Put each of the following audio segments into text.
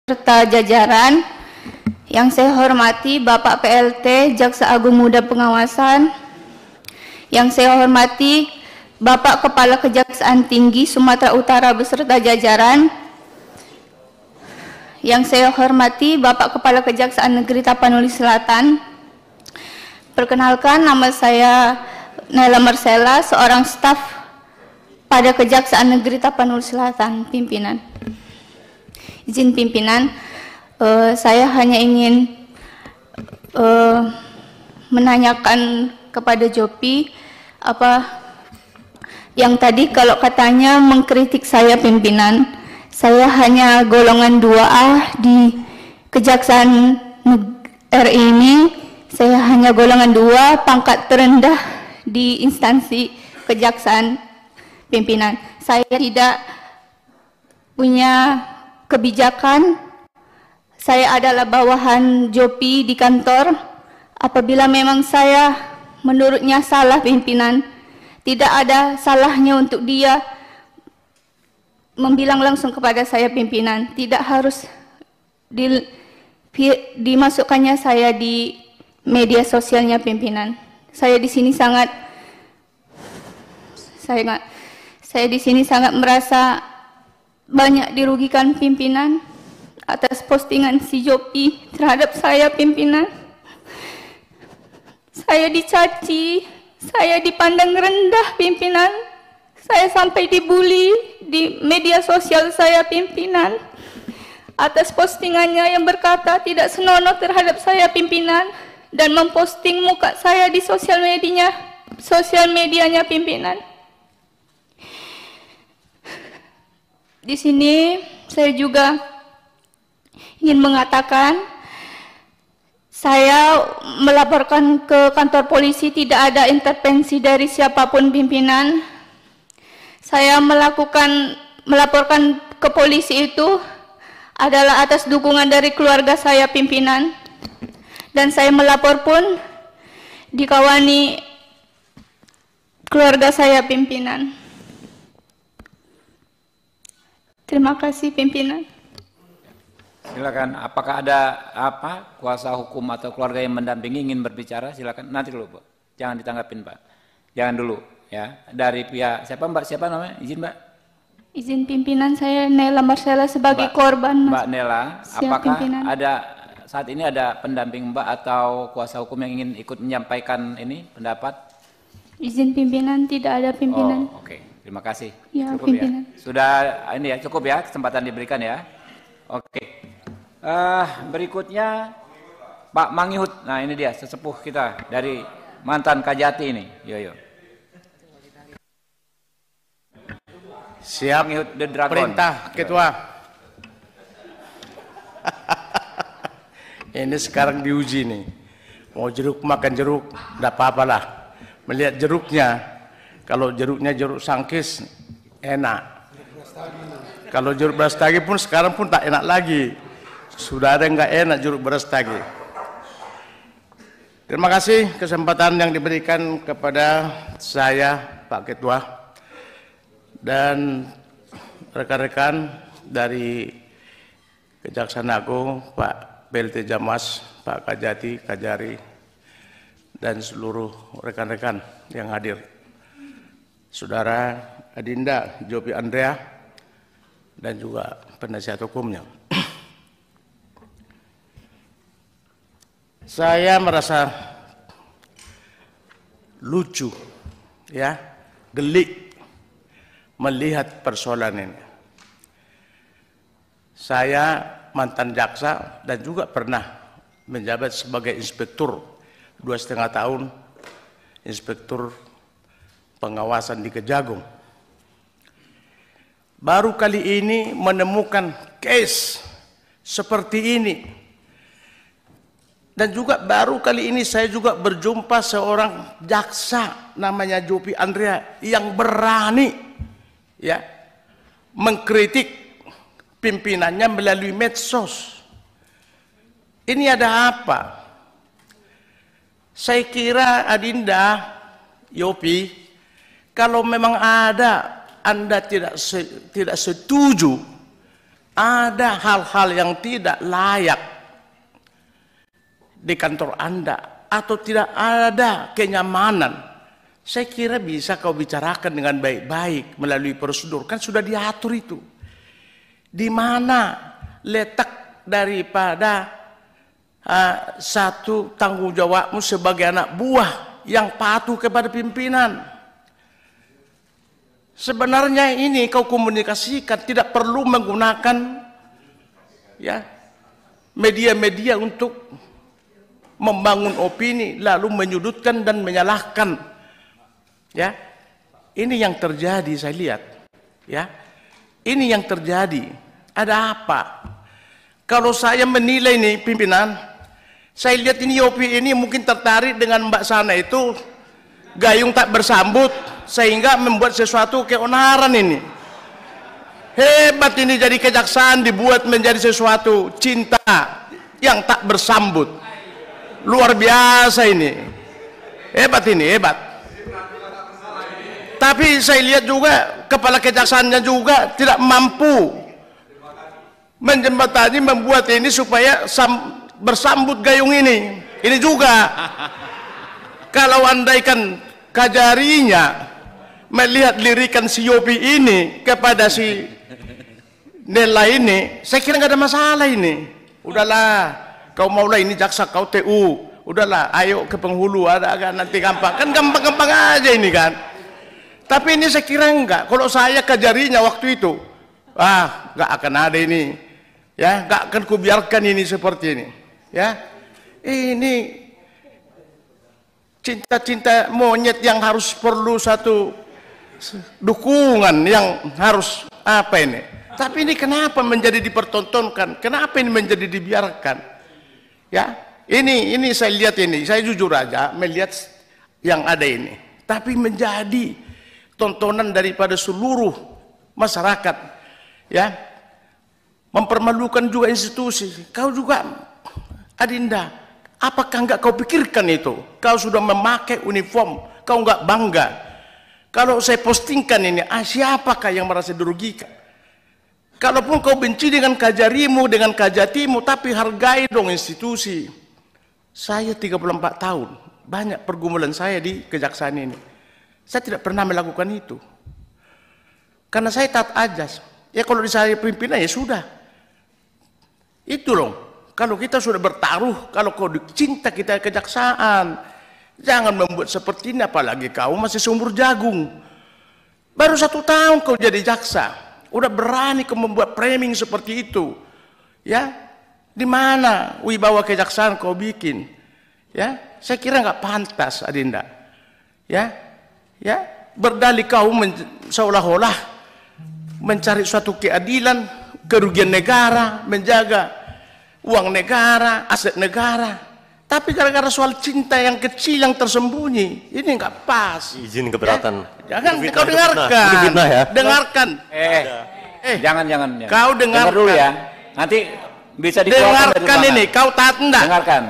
serta jajaran. Yang saya hormati Bapak PLT Jaksa Agung Muda Pengawasan. Yang saya hormati Bapak Kepala Kejaksaan Tinggi Sumatera Utara beserta jajaran. Yang saya hormati Bapak Kepala Kejaksaan Negeri Tapanuli Selatan. Perkenalkan, nama saya Nela Marcella, seorang staf pada Kejaksaan Negeri Tapanuli Selatan, pimpinan. Izin pimpinan, saya hanya ingin menanyakan kepada Jopi apa yang tadi kalau katanya mengkritik saya pimpinan. Saya hanya golongan 2A di Kejaksaan RI ini. Saya hanya golongan 2, pangkat terendah di instansi kejaksaan pimpinan. Saya tidak punya kebijakan. Saya adalah bawahan Jopi di kantor. Apabila memang saya menurutnya salah pimpinan, tidak ada salahnya untuk dia membilang langsung kepada saya pimpinan. Tidak harus dimasukkannya saya di media sosialnya pimpinan. Saya di sini sangat merasa banyak dirugikan pimpinan atas postingan si Jopi terhadap saya pimpinan. Saya dicaci, saya dipandang rendah pimpinan. Saya sampai dibully di media sosial saya pimpinan atas postingannya yang berkata tidak senonoh terhadap saya pimpinan dan memposting muka saya di sosial medianya pimpinan. Di sini saya juga ingin mengatakan, saya melaporkan ke kantor polisi, tidak ada intervensi dari siapapun pimpinan. Saya melaporkan ke polisi itu adalah atas dukungan dari keluarga saya pimpinan. Dan saya melapor pun dikawani keluarga saya pimpinan. Terima kasih pimpinan. Silakan, apakah ada kuasa hukum atau keluarga yang mendampingi ingin berbicara? Silakan, nanti dulu, Pak. Jangan ditanggapin, Pak. Jangan dulu, ya. Dari pihak siapa, Mbak? Siapa namanya? Izin, Mbak. Izin pimpinan, saya Nela Marcella sebagai korban. Mbak Nela, apakah saat ini ada pendamping Mbak atau kuasa hukum yang ingin ikut menyampaikan ini pendapat? Izin pimpinan, tidak ada pimpinan. Oh, oke. Terima kasih. Ya, cukup pimpinan. Ya. Sudah ini ya, cukup ya kesempatan diberikan ya. Oke. Berikutnya Pak Mangihut. Nah, ini dia sesepuh kita dari mantan Kajati ini. Yo. Siap. Mangihut the Dragon. Perintah Ketua. Ini sekarang diuji nih. Mau jeruk makan jeruk, tidak apa-apa lah. Melihat jeruknya, kalau jeruknya jeruk sangkis, enak. Kalau jeruk brastagi pun sekarang pun tak enak lagi. Sudah ada yang nggak enak jeruk brastagi. Terima kasih kesempatan yang diberikan kepada saya, Pak Ketua, dan rekan-rekan dari Kejaksaan Agung, Pak PLT Jamas, Pak Kajati, Kajari, dan seluruh rekan-rekan yang hadir. Saudara Adinda Jopi Andrea, dan juga penasihat hukumnya. Saya merasa lucu, ya, gelik melihat persoalan ini. Saya mantan jaksa dan juga pernah menjabat sebagai inspektur 2,5 tahun, inspektur pengawasan di Kejagung. Baru kali ini menemukan case seperti ini. Dan juga baru kali ini saya juga berjumpa seorang jaksa namanya Jopi Andrea yang berani ya mengkritik pimpinannya melalui medsos. Ini ada apa? Saya kira Adinda, Yopi, kalau memang ada Anda tidak setuju ada hal-hal yang tidak layak di kantor Anda atau tidak ada kenyamanan, saya kira bisa kau bicarakan dengan baik-baik melalui prosedur, kan sudah diatur itu. Di mana letak daripada satu tanggung jawabmu sebagai anak buah yang patuh kepada pimpinan? Sebenarnya ini kau komunikasikan, tidak perlu menggunakan ya media-media untuk membangun opini lalu menyudutkan dan menyalahkan. Ya, ini yang terjadi saya lihat. Ya, ini yang terjadi. Ada apa? Kalau saya menilai nih pimpinan, saya lihat ini Yopi ini mungkin tertarik dengan Mbak Sana itu gayung tak bersambut sehingga membuat sesuatu keonaran ini. Hebat ini, jadi kejaksaan dibuat menjadi sesuatu cinta yang tak bersambut. Luar biasa ini. Hebat ini, hebat. Tapi saya lihat juga kepala kejaksaannya juga tidak mampu menjembatani, membuat ini supaya bersambut gayung ini. Ini juga kalau andaikan Kajarinya melihat lirikan si Yopi ini kepada si Nela ini, saya kira nggak ada masalah ini. Udahlah, kau maulah ini jaksa, kau TU, udahlah, ayo ke penghulu, ada agak nanti gampang, kan gampang-gampang aja ini kan. Tapi ini saya kira enggak. Kalau saya Kajarinya waktu itu, nggak akan ada ini, ya, nggak akan kubiarkan ini seperti ini, ya. Ini cinta-cinta monyet yang harus perlu satu dukungan yang harus apa ini. Tapi ini kenapa menjadi dipertontonkan? Kenapa ini menjadi dibiarkan? Ya, ini saya lihat ini, saya jujur aja melihat yang ada ini. Tapi menjadi tontonan daripada seluruh masyarakat, ya, mempermalukan juga institusi. Kau juga, Adinda, apakah enggak kau pikirkan itu? Kau sudah memakai uniform, kau enggak bangga. Kalau saya postingkan ini, siapakah yang merasa dirugikan? Kalaupun kau benci dengan Kajarimu, dengan Kajatimu, tapi hargai dong institusi. Saya 34 tahun, banyak pergumulan saya di kejaksaan ini. Saya tidak pernah melakukan itu. Karena saya taat ajas. Ya kalau saya pimpinan ya sudah. Itu loh. Kalau kita sudah bertaruh, kalau kau cinta kita kejaksaan, jangan membuat seperti ini, apalagi kau masih seumur jagung. Baru 1 tahun kau jadi jaksa. Udah berani kau membuat framing seperti itu, ya? Di mana wibawa kejaksaan kau bikin? Ya, saya kira nggak pantas, Adinda. Ya, berdalih kau seolah-olah mencari suatu keadilan, kerugian negara, menjaga uang negara, aset negara. Tapi gara-gara soal cinta yang kecil yang tersembunyi, ini nggak pas. Izin keberatan. Ya? Jangan kau dengarkan. Fitnah ya. Dengarkan. Jangan. Kau dengarkan dulu ya. Nanti bisa dikeluarkan. Dengarkan ini, kau taat enggak? Dengarkan.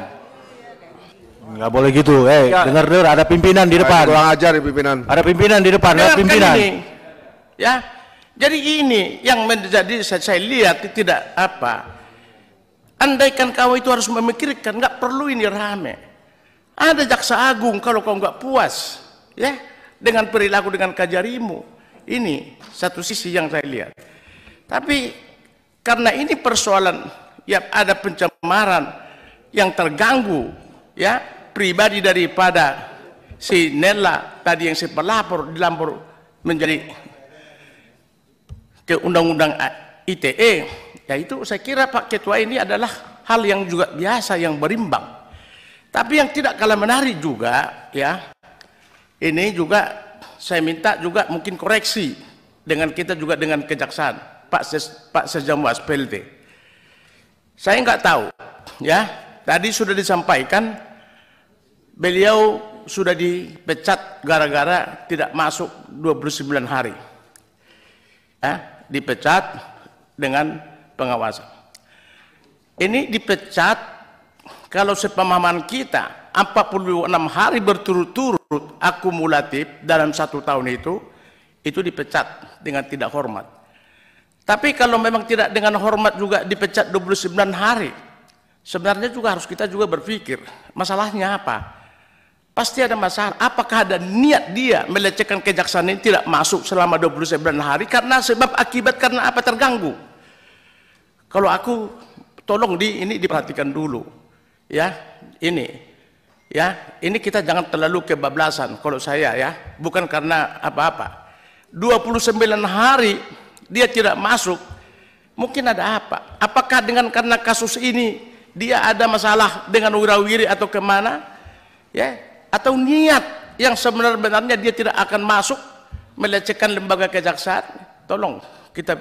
Nggak boleh gitu. Dengar, ada pimpinan di depan. Kurang ajar ya pimpinan. Ada pimpinan di depan. Ada pimpinan. Ini. Ya. Jadi ini yang menjadi saya lihat tidak apa. Andaikan kau itu harus memikirkan, nggak perlu ini rame. Ada jaksa agung kalau kau nggak puas, ya, dengan perilaku dengan Kajarimu. Ini satu sisi yang saya lihat. Tapi karena ini persoalan, ya ada pencemaran yang terganggu, ya, pribadi daripada si Nela tadi yang saya pelapor dilapor menjadi ke undang-undang ITE. Ya itu saya kira Pak Ketua ini adalah hal yang juga biasa, yang berimbang. Tapi yang tidak kalah menarik juga, ya, ini juga saya minta juga mungkin koreksi dengan kita juga dengan kejaksaan, Pak Sejamwas PLT. Saya nggak tahu, ya, tadi sudah disampaikan beliau sudah dipecat gara-gara tidak masuk 29 hari. Ya, dipecat dengan pengawasan. Ini dipecat kalau sepemahaman kita 46 hari berturut-turut akumulatif dalam 1 tahun itu dipecat dengan tidak hormat. Tapi kalau memang tidak dengan hormat juga dipecat 29 hari, sebenarnya juga harus kita juga berpikir, masalahnya apa? Pasti ada masalah. Apakah ada niat dia melecehkan kejaksaan ini tidak masuk selama 29 hari karena sebab akibat karena apa terganggu? Kalau aku tolong ini diperhatikan dulu. Ya, ini kita jangan terlalu kebablasan kalau saya ya, bukan karena apa-apa. 29 hari dia tidak masuk, mungkin ada apa? Apakah karena kasus ini dia ada masalah dengan wirawiri atau kemana? Ya, atau niat yang sebenarnya dia tidak akan masuk melecehkan lembaga kejaksaan? Tolong kita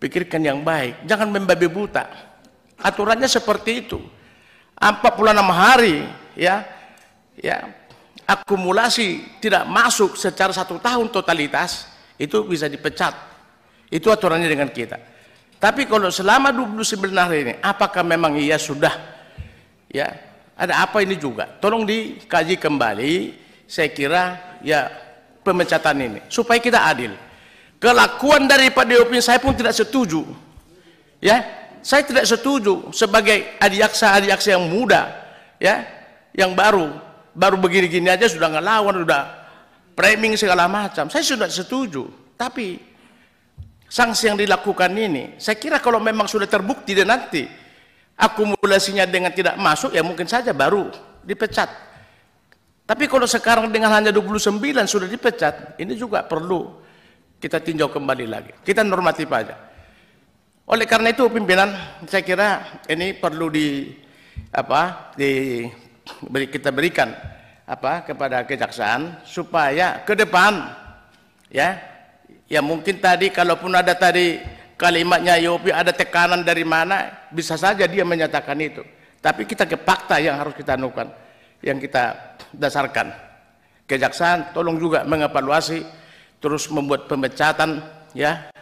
pikirkan yang baik, jangan membabi buta. Aturannya seperti itu. 46 hari ya akumulasi tidak masuk secara 1 tahun totalitas itu bisa dipecat. Itu aturannya dengan kita. Tapi kalau selama 29 hari ini, apakah memang ia sudah ya ada apa ini juga? Tolong dikaji kembali. Saya kira ya pemecatan ini supaya kita adil. Kelakuan daripada DOP saya pun tidak setuju. Ya, saya tidak setuju sebagai adiaksa yang muda, ya, yang baru begini-gini aja sudah ngelawan, sudah framing segala macam. Saya sudah setuju. Tapi sanksi yang dilakukan ini, saya kira kalau memang sudah terbukti dan nanti akumulasinya dengan tidak masuk, ya mungkin saja baru dipecat. Tapi kalau sekarang dengan hanya 29 sudah dipecat, ini juga perlu kita tinjau kembali lagi. Kita normatif aja. Oleh karena itu pimpinan, saya kira ini perlu kita berikan kepada kejaksaan supaya ke depan ya mungkin tadi kalaupun ada tadi kalimatnya Yopi ada tekanan dari mana, bisa saja dia menyatakan itu. Tapi kita ke fakta yang harus kita anukan, yang kita dasarkan. Kejaksaan tolong juga mengevaluasi, terus membuat pemecatan ya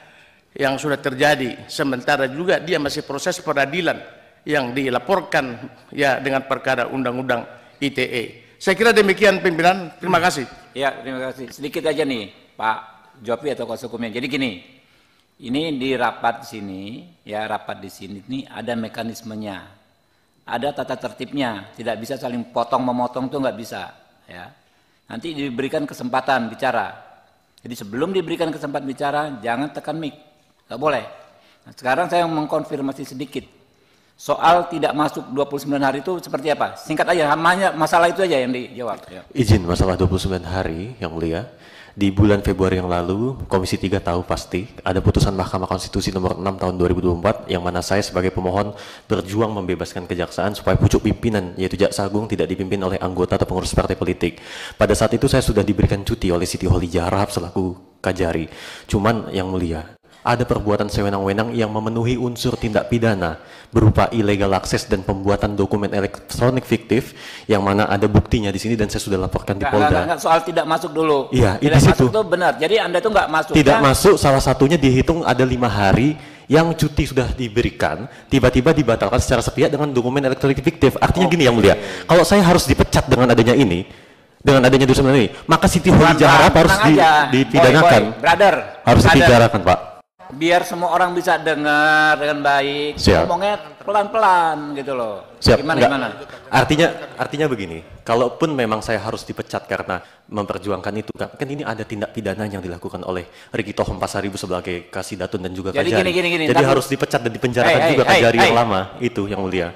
yang sudah terjadi. Sementara juga dia masih proses peradilan yang dilaporkan ya dengan perkara undang-undang ITE. Saya kira demikian pimpinan. Terima kasih. Ya, terima kasih. Sedikit aja nih Pak Jopi atau kuasa hukumnya. Jadi gini, ini di rapat sini, ya rapat di sini ini ada mekanismenya, ada tata tertibnya, tidak bisa saling potong memotong tuh nggak bisa, ya. Nanti diberikan kesempatan bicara. Jadi sebelum diberikan kesempatan bicara, jangan tekan mic, nggak boleh. Nah, sekarang saya mengkonfirmasi sedikit soal tidak masuk 29 hari itu seperti apa? Singkat aja, hanya masalah itu aja yang dijawab. Ya. Izin masalah 29 hari yang mulia. Di bulan Februari yang lalu, Komisi 3 tahu pasti ada putusan Mahkamah Konstitusi nomor 6 tahun 2024 yang mana saya sebagai pemohon berjuang membebaskan kejaksaan supaya pucuk pimpinan yaitu Jaksa Agung tidak dipimpin oleh anggota atau pengurus partai politik. Pada saat itu saya sudah diberikan cuti oleh Siti Kholijah Rahab selaku Kajari. Cuman yang mulia, ada perbuatan sewenang-wenang yang memenuhi unsur tindak pidana berupa illegal access dan pembuatan dokumen elektronik fiktif yang mana ada buktinya di sini dan saya sudah laporkan di Polda. Enggak, soal tidak masuk dulu. Iya, tidak di masuk situ. itu benar. Jadi Anda itu enggak masuk. Tidak masuk, salah satunya dihitung ada 5 hari yang cuti sudah diberikan, tiba-tiba dibatalkan secara sepihak dengan dokumen elektronik fiktif. Artinya gini yang mulia, kalau saya harus dipecat dengan adanya ini, dengan adanya dosen ini, maka Siti Kholijah Rahab harus dipidanakan. Brother, harus dipidanakan, Pak. Biar semua orang bisa dengar dengan baik. Siap. Ngomongnya pelan-pelan gitu loh. Siap. Gimana? Artinya begini, kalaupun memang saya harus dipecat karena memperjuangkan itu, kan ini ada tindak pidana yang dilakukan oleh Riki Tohom Pasaribu sebagai Kasidatun dan juga Jadi Kajari. gini, Jadi harus dipecat dan dipenjarakan juga Kajari yang lama, itu yang mulia.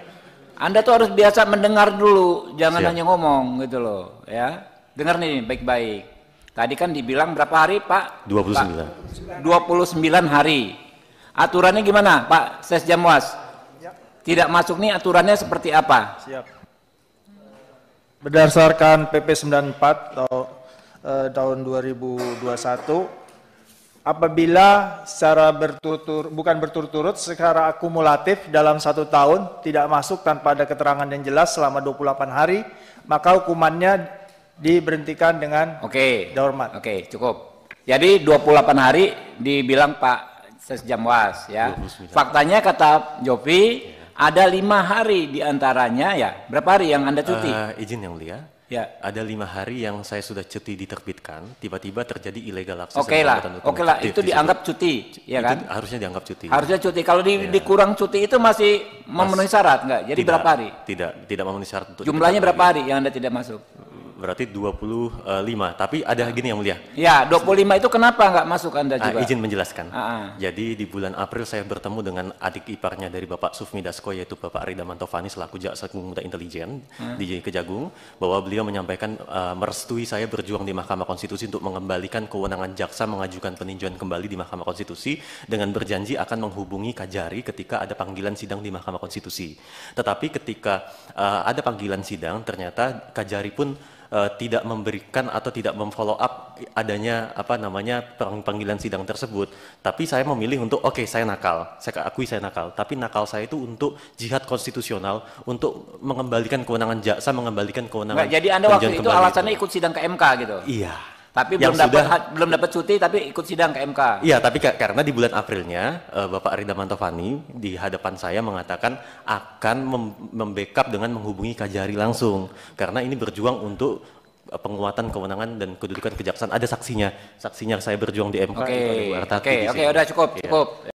Anda tuh harus biasa mendengar dulu, jangan Siap. hanya ngomong gitu loh, ya. Dengar nih baik-baik. Tadi kan dibilang berapa hari, Pak? 29. 29 hari. Aturannya gimana, Pak Ses Jamwas? Tidak masuk nih aturannya seperti apa? Siap. Berdasarkan PP 94 tahun 2021, apabila secara bukan berturut-turut, secara akumulatif dalam 1 tahun tidak masuk tanpa ada keterangan yang jelas selama 28 hari, maka hukumannya diberhentikan dengan dihormat. Oke, cukup. Jadi 28 hari dibilang Pak Ses Jamwas ya. 29. Faktanya kata Jopi ada 5 hari diantaranya ya. Berapa hari yang Anda cuti? Izin yang mulia, Ya. Ada 5 hari yang saya sudah cuti diterbitkan, tiba-tiba terjadi illegal access. Oke lah, itu dianggap cuti, ya kan? Itu harusnya dianggap cuti. Harusnya cuti. Kalau dikurang cuti itu masih memenuhi syarat nggak? Jadi berapa hari? Tidak memenuhi syarat. Untuk Jumlahnya berapa hari yang Anda tidak masuk? Berarti 25, tapi ada gini yang mulia. Ya, 25 itu kenapa nggak masuk Anda juga? Izin menjelaskan. Ah. Jadi di bulan April saya bertemu dengan adik iparnya dari Bapak Sufmi Dasko, yaitu Bapak Rida Mantovani selaku Jaksa Agung Muda Intelijen di Kejagung, bahwa beliau menyampaikan merestui saya berjuang di Mahkamah Konstitusi untuk mengembalikan kewenangan jaksa mengajukan peninjauan kembali di Mahkamah Konstitusi dengan berjanji akan menghubungi Kajari ketika ada panggilan sidang di Mahkamah Konstitusi. Tetapi ketika ada panggilan sidang, ternyata Kajari pun tidak memberikan atau tidak memfollow up adanya panggilan sidang tersebut. Tapi saya memilih untuk saya nakal, saya akui saya nakal. Tapi nakal saya itu untuk jihad konstitusional, untuk mengembalikan kewenangan jaksa, mengembalikan kewenangan. Nggak, jadi Anda waktu itu alasannya ikut sidang ke MK gitu? Iya. Tapi belum dapat cuti, tapi ikut sidang ke MK. Iya, tapi karena di bulan Aprilnya Bapak Rida Mantovani di hadapan saya mengatakan akan membackup dengan menghubungi Kajari langsung, karena ini berjuang untuk penguatan kewenangan dan kedudukan kejaksaan. Ada saksinya saya berjuang di MK. Oke, udah cukup.